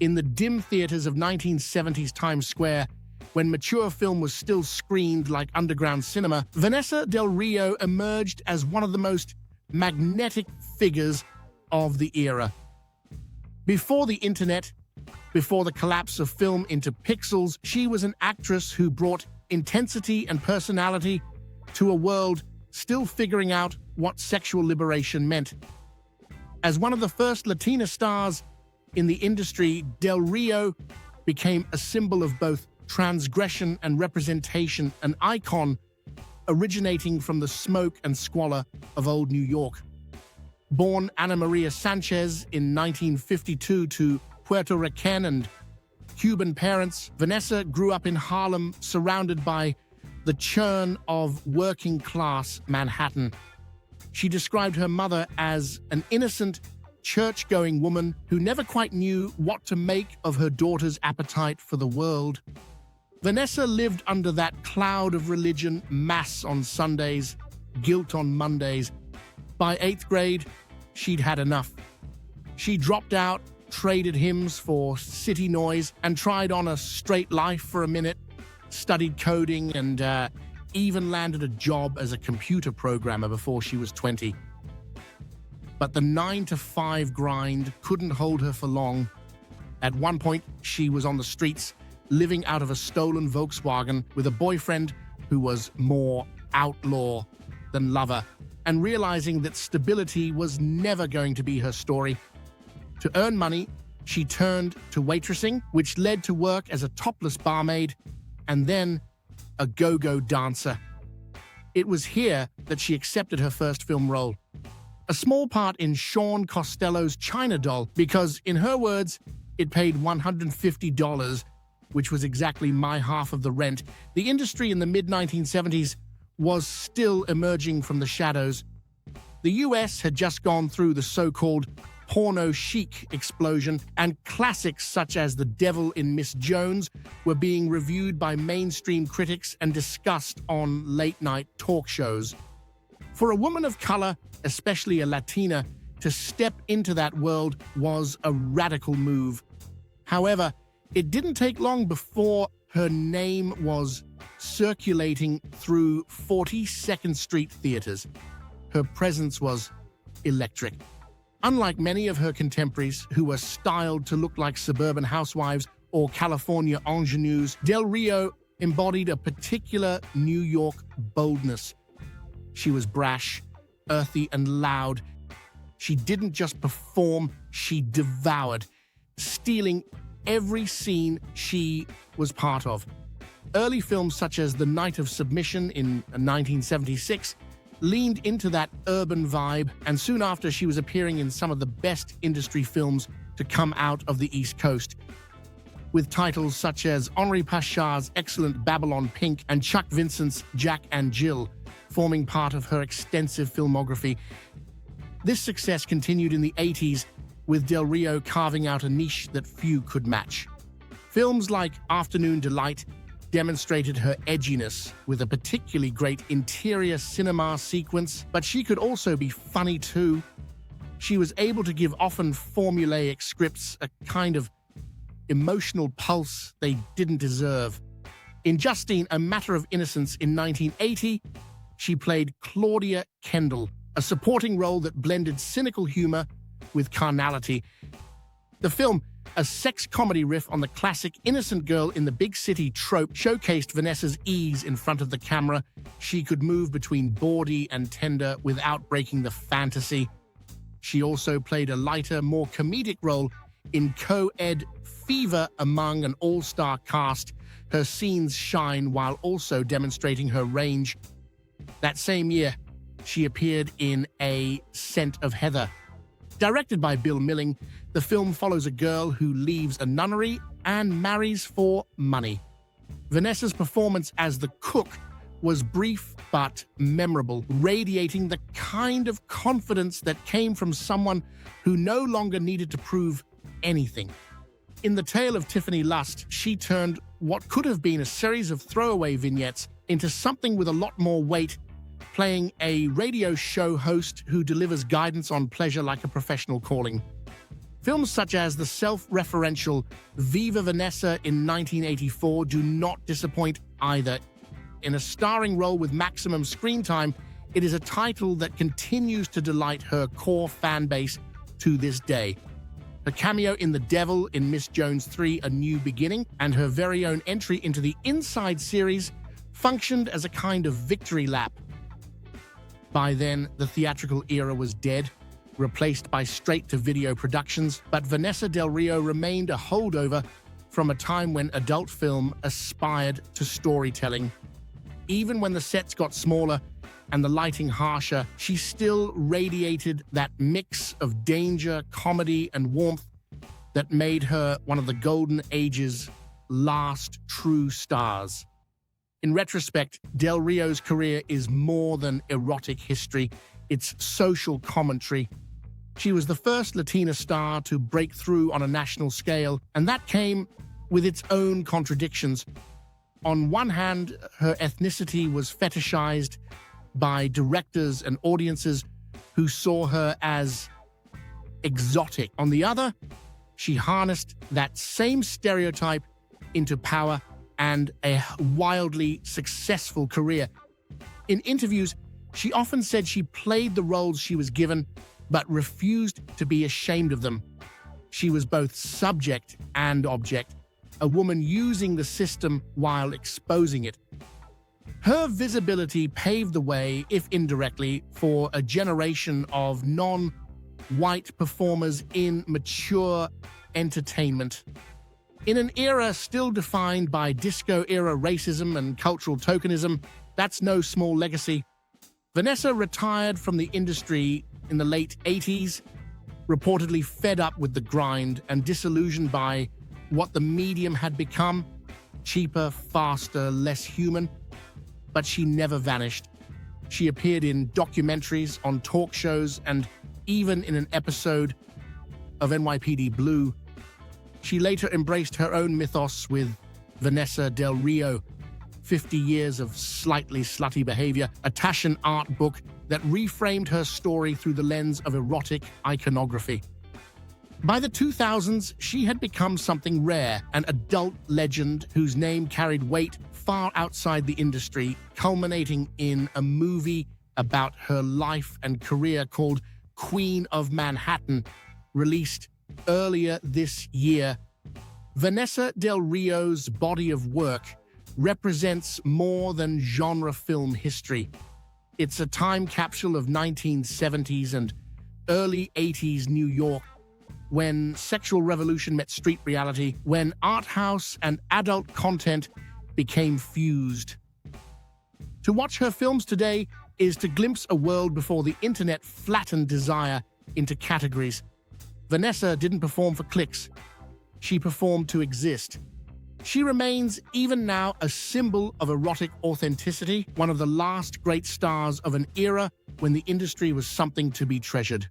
In the dim theaters of 1970s Times Square, when mature film was still screened like underground cinema, Vanessa del Rio emerged as one of the most magnetic figures of the era. Before the internet, before the collapse of film into pixels, she was an actress who brought intensity and personality to a world still figuring out what sexual liberation meant. As one of the first Latina stars in the industry, Del Rio became a symbol of both transgression and representation, an icon originating from the smoke and squalor of old New York. Born Ana Maria Sanchez in 1952 to Puerto Rican and Cuban parents, Vanessa grew up in Harlem, surrounded by the churn of working-class Manhattan. She described her mother as an innocent, church-going woman who never quite knew what to make of her daughter's appetite for the world. Vanessa lived under that cloud of religion, mass on Sundays, guilt on Mondays. By 8th grade, she'd had enough. She dropped out, traded hymns for city noise, and tried on a straight life for a minute, studied coding, and even landed a job as a computer programmer before she was 20. But the 9-to-5 grind couldn't hold her for long. At one point, she was on the streets, living out of a stolen Volkswagen with a boyfriend who was more outlaw than lover, and realizing that stability was never going to be her story. To earn money, she turned to waitressing, which led to work as a topless barmaid and then a go-go dancer. It was here that she accepted her first film role, a small part in Sean Costello's China Doll, because, in her words, it paid $150, which was exactly my half of the rent. The industry in the mid-1970s was still emerging from the shadows. The US had just gone through the so-called porno chic explosion, and classics such as The Devil in Miss Jones were being reviewed by mainstream critics and discussed on late-night talk shows. For a woman of color, especially a Latina, to step into that world was a radical move. However, it didn't take long before her name was circulating through 42nd Street theaters. Her presence was electric. Unlike many of her contemporaries who were styled to look like suburban housewives or California ingenues, Del Rio embodied a particular New York boldness. She was brash, earthy, and loud. She didn't just perform, she devoured, stealing every scene she was part of. Early films such as The Night of Submission in 1976 leaned into that urban vibe, and soon after she was appearing in some of the best industry films to come out of the East Coast, with titles such as Henri Pachar's excellent Babylon Pink and Chuck Vincent's Jack and Jill forming part of her extensive filmography. This success continued in the 80s, with Del Rio carving out a niche that few could match. Films like Afternoon Delight demonstrated her edginess with a particularly great interior cinema sequence, but she could also be funny too. She was able to give often formulaic scripts a kind of emotional pulse they didn't deserve. In Justine, A Matter of Innocence in 1980, she played Claudia Kendall, a supporting role that blended cynical humor with carnality. The film, a sex comedy riff on the classic innocent girl in the big city trope, showcased Vanessa's ease in front of the camera. She could move between bawdy and tender without breaking the fantasy. She also played a lighter, more comedic role in co-ed Fever among an all-star cast. Her scenes shine while also demonstrating her range. That same year, she appeared in A Scent of Heather. Directed by Bill Milling, the film follows a girl who leaves a nunnery and marries for money. Vanessa's performance as the cook was brief but memorable, radiating the kind of confidence that came from someone who no longer needed to prove anything. In the Tale of Tiffany Lust, she turned what could have been a series of throwaway vignettes into something with a lot more weight, playing a radio show host who delivers guidance on pleasure like a professional calling. Films such as the self-referential Viva Vanessa in 1984 do not disappoint either. In a starring role with maximum screen time, it is a title that continues to delight her core fan base to this day. Her cameo in The Devil in Miss Jones 3: A New Beginning and her very own entry into the Inside series functioned as a kind of victory lap. By then, the theatrical era was dead, replaced by straight-to-video productions, but Vanessa del Rio remained a holdover from a time when adult film aspired to storytelling. Even when the sets got smaller and the lighting harsher, she still radiated that mix of danger, comedy, and warmth that made her one of the golden age's last true stars. In retrospect, Del Rio's career is more than erotic history, it's social commentary. She was the first Latina star to break through on a national scale, and that came with its own contradictions. On one hand, her ethnicity was fetishized by directors and audiences who saw her as exotic. On the other, she harnessed that same stereotype into power and a wildly successful career. In interviews, she often said she played the roles she was given, but refused to be ashamed of them. She was both subject and object, a woman using the system while exposing it. Her visibility paved the way, if indirectly, for a generation of non-white performers in mature entertainment. In an era still defined by disco-era racism and cultural tokenism, that's no small legacy. Vanessa retired from the industry in the late 80s, reportedly fed up with the grind and disillusioned by what the medium had become: cheaper, faster, less human. But she never vanished. She appeared in documentaries, on talk shows, and even in an episode of NYPD Blue. She later embraced her own mythos with Vanessa del Rio, 50 Years of Slightly Slutty Behavior, a Taschen art book that reframed her story through the lens of erotic iconography. By the 2000s, she had become something rare, an adult legend whose name carried weight far outside the industry, culminating in a movie about her life and career called Queen of Manhattan, released earlier this year. Vanessa del Rio's body of work represents more than genre film history. It's a time capsule of 1970s and early 80s New York, when sexual revolution met street reality, when art house and adult content became fused. To watch her films today is to glimpse a world before the internet flattened desire into categories. Vanessa didn't perform for clicks. She performed to exist. She remains, even now, a symbol of erotic authenticity, one of the last great stars of an era when the industry was something to be treasured.